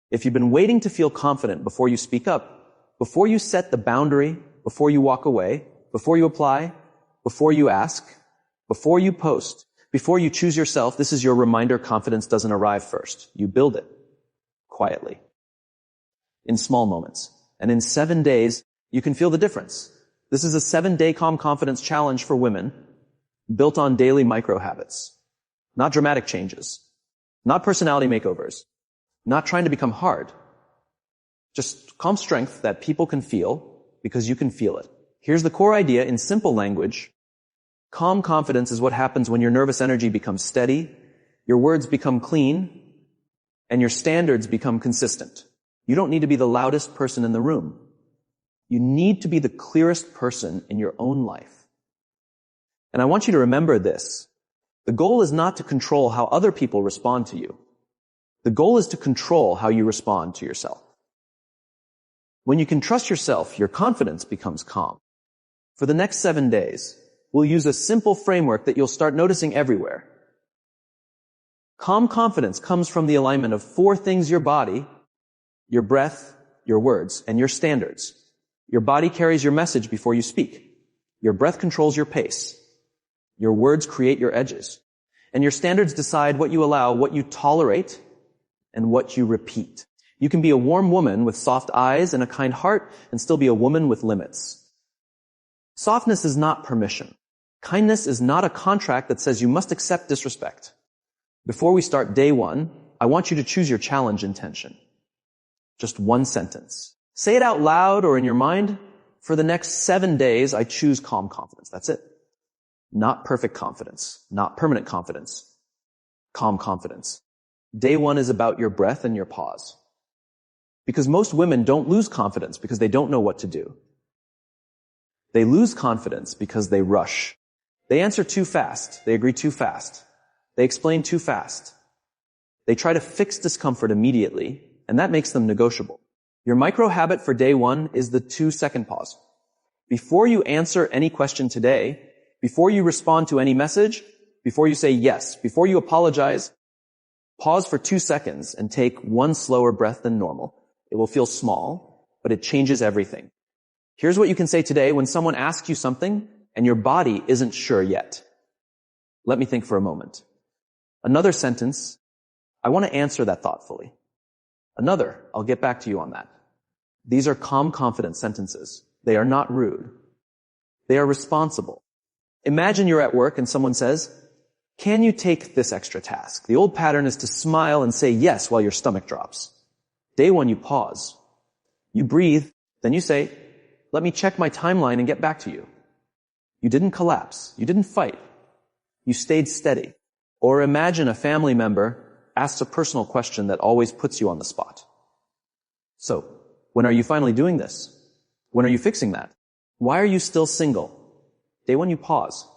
If you've been waiting to feel confident before you speak up, before you set the boundary, before you walk away, before you apply, before you ask, before you post, before you choose yourself, this is your reminder confidence doesn't arrive first. You build it quietly, in small moments. And in 7 days, you can feel the difference. This is a 7-day calm confidence challenge for women built on daily micro habits, not dramatic changes, not personality makeovers, not trying to become hard. Just calm strength that people can feel because you can feel it. Here's the core idea in simple language. Calm confidence is what happens when your nervous energy becomes steady, your words become clean, and your standards become consistent. You don't need to be the loudest person in the room. You need to be the clearest person in your own life. And I want you to remember this. The goal is not to control how other people respond to you. The goal is to control how you respond to yourself. When you can trust yourself, your confidence becomes calm. For the next 7 days, we'll use a simple framework that you'll start noticing everywhere. Calm confidence comes from the alignment of 4 things: your body, your breath, your words, and your standards. Your body carries your message before you speak. Your breath controls your pace. Your words create your edges. And your standards decide what you allow, what you tolerate, and what you repeat. You can be a warm woman with soft eyes and a kind heart and still be a woman with limits. Softness is not permission. Kindness is not a contract that says you must accept disrespect. Before we start day 1, I want you to choose your challenge intention. Just 1 sentence. Say it out loud or in your mind. For the next 7 days, I choose calm confidence. That's it. Not perfect confidence. Not permanent confidence. Calm confidence. Day 1 is about your breath and your pause. Because most women don't lose confidence because they don't know what to do. They lose confidence because they rush. They answer too fast. They agree too fast. They explain too fast. They try to fix discomfort immediately, and that makes them negotiable. Your micro habit for day 1 is the 2-second pause. Before you answer any question today, before you respond to any message, before you say yes, before you apologize, pause for 2 seconds and take 1 slower breath than normal. It will feel small, but it changes everything. Here's what you can say today when someone asks you something and your body isn't sure yet. Let me think for a moment. Another sentence, I want to answer that thoughtfully. Another, I'll get back to you on that. These are calm, confident sentences. They are not rude. They are responsible. Imagine you're at work and someone says, can you take this extra task? The old pattern is to smile and say yes while your stomach drops. Day 1, you pause. You breathe. Then you say, let me check my timeline and get back to you. You didn't collapse. You didn't fight. You stayed steady. Or imagine a family member asks a personal question that always puts you on the spot. So, when are you finally doing this? When are you fixing that? Why are you still single? Day 1, you pause.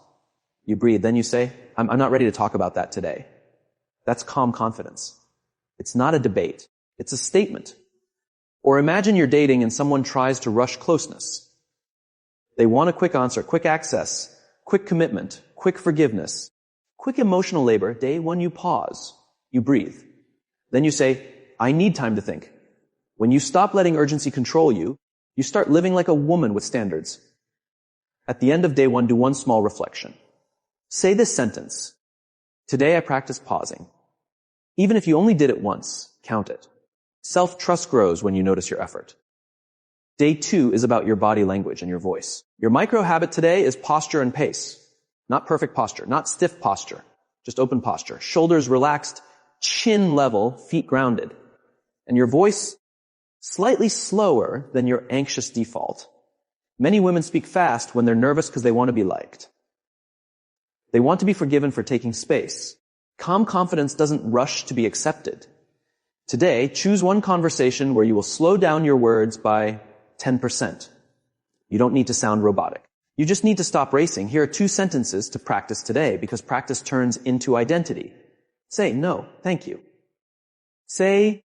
You breathe. Then you say, I'm not ready to talk about that today. That's calm confidence. It's not a debate. It's a statement. Or imagine you're dating and someone tries to rush closeness. They want a quick answer, quick access, quick commitment, quick forgiveness, quick emotional labor. Day 1, you pause. You breathe. Then you say, I need time to think. When you stop letting urgency control you, you start living like a woman with standards. At the end of day 1, do 1 small reflection. Say this sentence. Today I practiced pausing. Even if you only did it once, count it. Self-trust grows when you notice your effort. Day 2 is about your body language and your voice. Your micro habit today is posture and pace. Not perfect posture, not stiff posture, just open posture. Shoulders relaxed, chin level, feet grounded. And your voice slightly slower than your anxious default. Many women speak fast when they're nervous because they want to be liked. They want to be forgiven for taking space. Calm confidence doesn't rush to be accepted. Today, choose 1 conversation where you will slow down your words by 10%. You don't need to sound robotic. You just need to stop racing. Here are 2 sentences to practice today because practice turns into identity. Say, no, thank you. Say,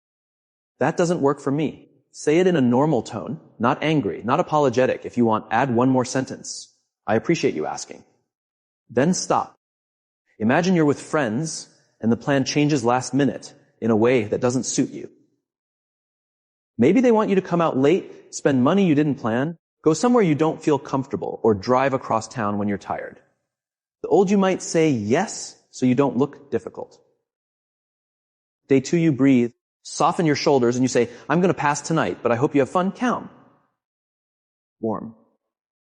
that doesn't work for me. Say it in a normal tone, not angry, not apologetic. If you want, add 1 more sentence. I appreciate you asking. Then stop. Imagine you're with friends and the plan changes last minute in a way that doesn't suit you. Maybe they want you to come out late, spend money you didn't plan, go somewhere you don't feel comfortable, or drive across town when you're tired. The old you might say yes so you don't look difficult. Day 2, you breathe, soften your shoulders, and you say, I'm going to pass tonight, but I hope you have fun. Calm. Warm.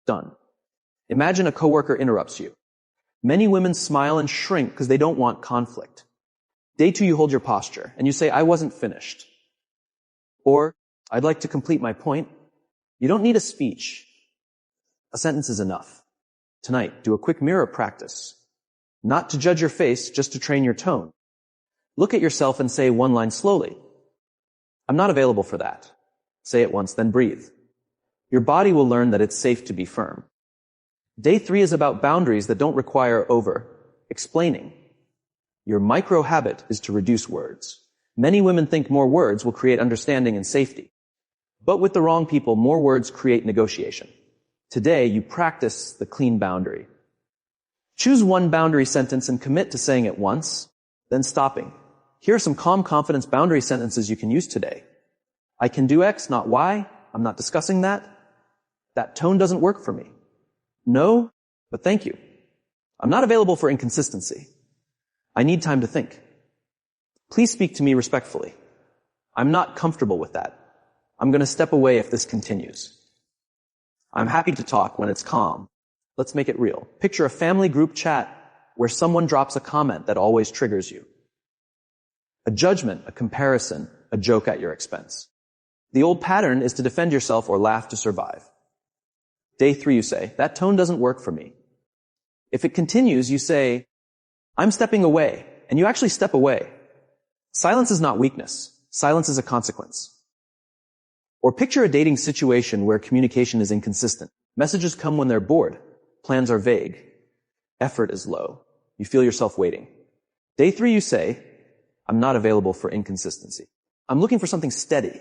Done. Imagine a coworker interrupts you. Many women smile and shrink because they don't want conflict. Day 2, you hold your posture, and you say, I wasn't finished. Or, I'd like to complete my point. You don't need a speech. A sentence is enough. Tonight, do a quick mirror practice. Not to judge your face, just to train your tone. Look at yourself and say one line slowly. I'm not available for that. Say it once, then breathe. Your body will learn that it's safe to be firm. Day 3 is about boundaries that don't require over-explaining. Your micro habit is to reduce words. Many women think more words will create understanding and safety. But with the wrong people, more words create negotiation. Today, you practice the clean boundary. Choose one boundary sentence and commit to saying it once, then stopping. Here are some calm confidence boundary sentences you can use today. I can do X, not Y. I'm not discussing that. That tone doesn't work for me. No, but thank you. I'm not available for inconsistency. I need time to think. Please speak to me respectfully. I'm not comfortable with that. I'm going to step away if this continues. I'm happy to talk when it's calm. Let's make it real. Picture a family group chat where someone drops a comment that always triggers you. A judgment, a comparison, a joke at your expense. The old pattern is to defend yourself or laugh to survive. Day 3, you say, that tone doesn't work for me. If it continues, you say, I'm stepping away, and you actually step away. Silence is not weakness. Silence is a consequence. Or picture a dating situation where communication is inconsistent. Messages come when they're bored. Plans are vague. Effort is low. You feel yourself waiting. Day 3, you say, I'm not available for inconsistency. I'm looking for something steady.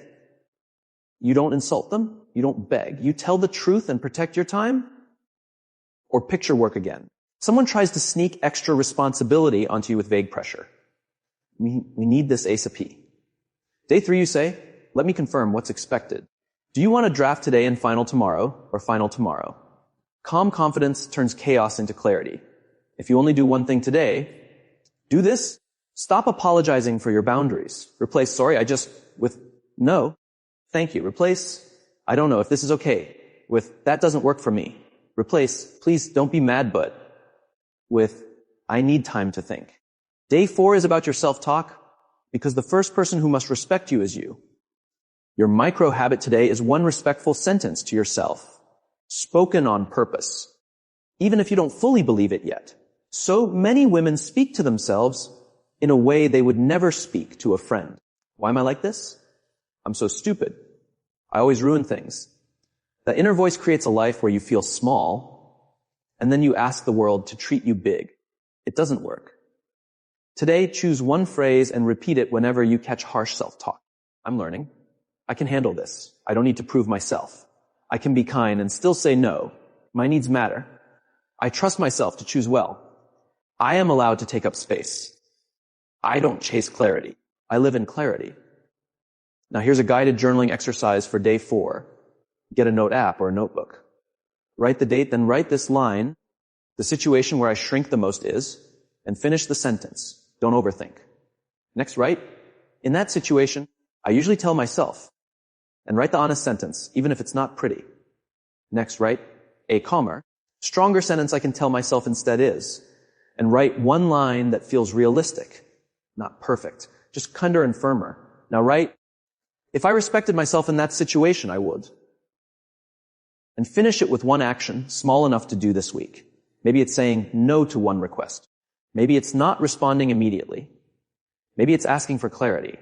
You don't insult them. You don't beg. You tell the truth and protect your time. Or picture work again. Someone tries to sneak extra responsibility onto you with vague pressure. We need this ASAP. Day 3, you say, let me confirm what's expected. Do you want a draft today and final tomorrow, or final tomorrow? Calm confidence turns chaos into clarity. If you only do one thing today, do this. Stop apologizing for your boundaries. Replace, sorry, with no, thank you. Replace, I don't know if this is okay, with that doesn't work for me. Replace, please don't be mad, but with I need time to think. Day 4 is about your self-talk because the first person who must respect you is you. Your micro habit today is one respectful sentence to yourself, spoken on purpose, even if you don't fully believe it yet. So many women speak to themselves in a way they would never speak to a friend. Why am I like this? I'm so stupid. I always ruin things. The inner voice creates a life where you feel small, and then you ask the world to treat you big. It doesn't work. Today, choose one phrase and repeat it whenever you catch harsh self-talk. I'm learning. I can handle this. I don't need to prove myself. I can be kind and still say no. My needs matter. I trust myself to choose well. I am allowed to take up space. I don't chase clarity. I live in clarity. Now here's a guided journaling exercise for day 4. Get a note app or a notebook. Write the date, then write this line. The situation where I shrink the most is, and finish the sentence. Don't overthink. Next, write, in that situation, I usually tell myself, and write the honest sentence, even if it's not pretty. Next, write a calmer, stronger sentence I can tell myself instead is, and write one line that feels realistic, not perfect, just kinder and firmer. Now write, if I respected myself in that situation, I would. And finish it with one action, small enough to do this week. Maybe it's saying no to one request. Maybe it's not responding immediately. Maybe it's asking for clarity.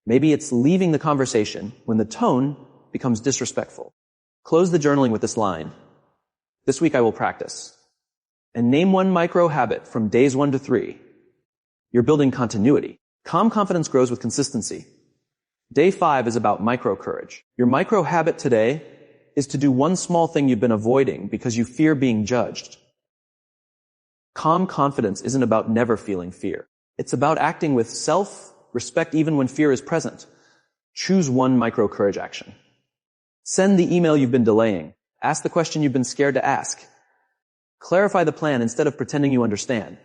Maybe it's leaving the conversation when the tone becomes disrespectful. Close the journaling with this line. This week I will practice. And name one micro habit from days 1 to 3. You're building continuity. Calm confidence grows with consistency. Day 5 is about micro courage. Your micro habit today is to do one small thing you've been avoiding because you fear being judged. Calm confidence isn't about never feeling fear. It's about acting with self-respect even when fear is present. Choose one micro courage action. Send the email you've been delaying. Ask the question you've been scared to ask. Clarify the plan instead of pretending you understand.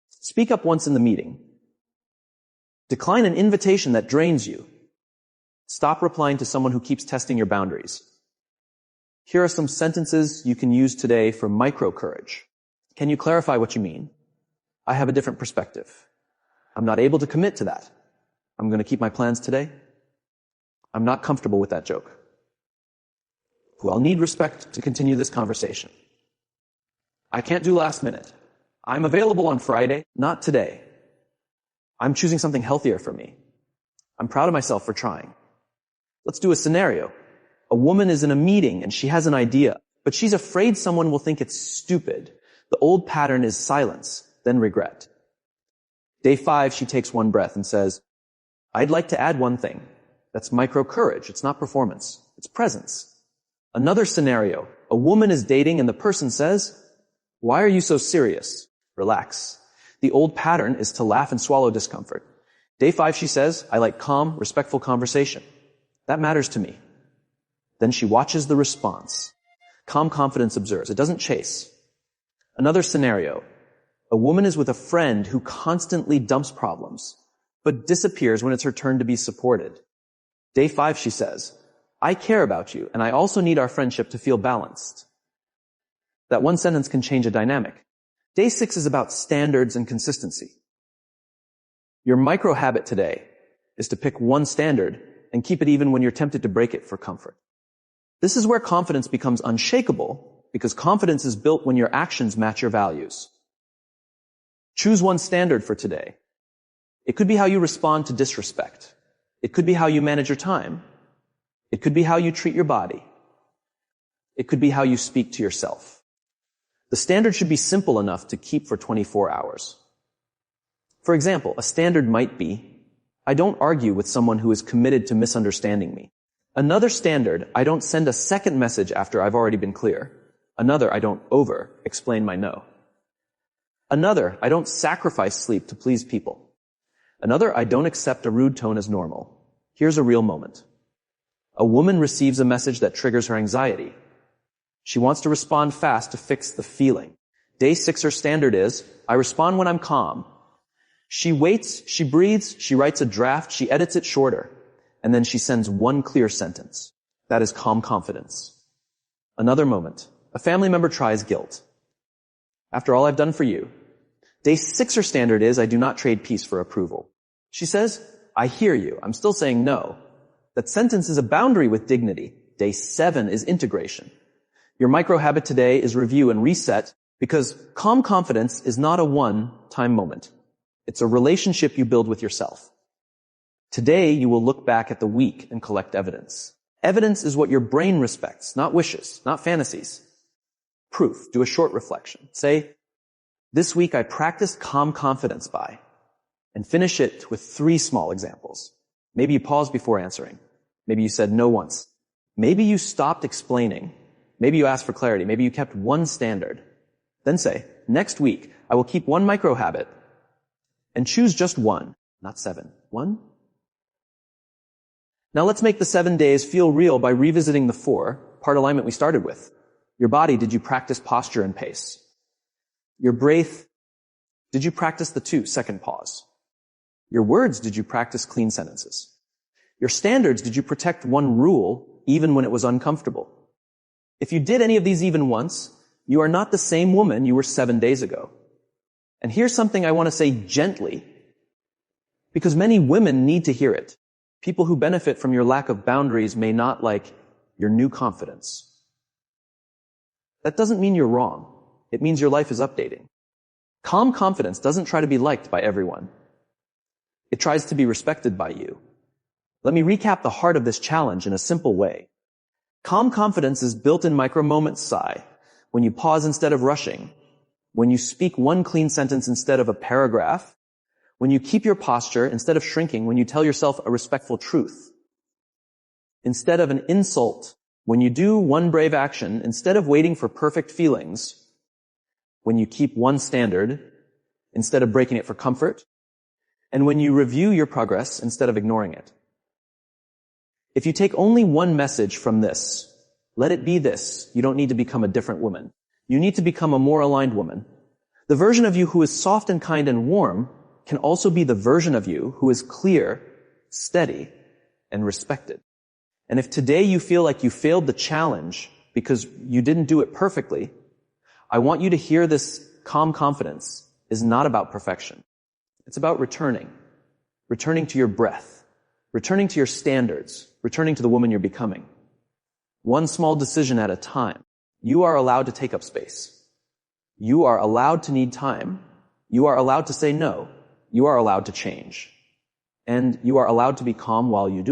Speak up once in the meeting. Decline an invitation that drains you. Stop replying to someone who keeps testing your boundaries. Here are some sentences you can use today for micro courage. Can you clarify what you mean? I have a different perspective. I'm not able to commit to that. I'm going to keep my plans today. I'm not comfortable with that joke. Well, I'll need respect to continue this conversation. I can't do last minute. I'm available on Friday, not today. I'm choosing something healthier for me. I'm proud of myself for trying. Let's do a scenario. A woman is in a meeting and she has an idea, but she's afraid someone will think it's stupid. The old pattern is silence, then regret. Day 5, she takes one breath and says, I'd like to add one thing. That's micro courage. It's not performance. It's presence. Another scenario. A woman is dating and the person says, why are you so serious? Relax. The old pattern is to laugh and swallow discomfort. Day 5, she says, I like calm, respectful conversation. That matters to me. Then she watches the response. Calm confidence observes. It doesn't chase. Another scenario. A woman is with a friend who constantly dumps problems, but disappears when it's her turn to be supported. Day 5, she says, I care about you, and I also need our friendship to feel balanced. That one sentence can change a dynamic. Day 6 is about standards and consistency. Your micro habit today is to pick one standard and keep it even when you're tempted to break it for comfort. This is where confidence becomes unshakable, because confidence is built when your actions match your values. Choose one standard for today. It could be how you respond to disrespect. It could be how you manage your time. It could be how you treat your body. It could be how you speak to yourself. The standard should be simple enough to keep for 24 hours. For example, a standard might be, I don't argue with someone who is committed to misunderstanding me. Another standard, I don't send a second message after I've already been clear. Another, I don't over-explain my no. Another, I don't sacrifice sleep to please people. Another, I don't accept a rude tone as normal. Here's a real moment. A woman receives a message that triggers her anxiety. She wants to respond fast to fix the feeling. Day 6, her standard is, I respond when I'm calm. She waits, she breathes, she writes a draft, she edits it shorter, and then she sends one clear sentence. That is calm confidence. Another moment. A family member tries guilt. After all I've done for you. Day 6, her standard is, I do not trade peace for approval. She says, I hear you. I'm still saying no. That sentence is a boundary with dignity. Day 7 is integration. Your micro habit today is review and reset, because calm confidence is not a one-time moment. It's a relationship you build with yourself. Today, you will look back at the week and collect evidence. Evidence is what your brain respects, not wishes, not fantasies. Proof. Do a short reflection. Say, this week I practiced calm confidence by, and finish it with 3 small examples. Maybe you paused before answering. Maybe you said no once. Maybe you stopped explaining. Maybe you asked for clarity. Maybe you kept one standard. Then say, next week I will keep one micro habit and choose just one, not 7. 1? Now let's make the 7 days feel real by revisiting the 4 part alignment we started with. Your body, did you practice posture and pace? Your breath, did you practice the 2 second pause? Your words, did you practice clean sentences? Your standards, did you protect one rule even when it was uncomfortable? If you did any of these even once, you are not the same woman you were 7 days ago. And here's something I want to say gently, because many women need to hear it. People who benefit from your lack of boundaries may not like your new confidence. That doesn't mean you're wrong. It means your life is updating. Calm confidence doesn't try to be liked by everyone. It tries to be respected by you. Let me recap the heart of this challenge in a simple way. Calm confidence is built in micro moments, sigh. When you pause instead of rushing. When you speak one clean sentence instead of a paragraph. When you keep your posture instead of shrinking. When you tell yourself a respectful truth. Instead of an insult. When you do one brave action instead of waiting for perfect feelings. When you keep one standard instead of breaking it for comfort. And when you review your progress instead of ignoring it. If you take only one message from this, let it be this: you don't need to become a different woman. You need to become a more aligned woman. The version of you who is soft and kind and warm can also be the version of you who is clear, steady, and respected. And if today you feel like you failed the challenge because you didn't do it perfectly, I want you to hear this: calm confidence is not about perfection. It's about returning to your breath, returning to your standards, returning to the woman you're becoming. One small decision at a time. You are allowed to take up space. You are allowed to need time. You are allowed to say no. You are allowed to change. And you are allowed to be calm while you do it.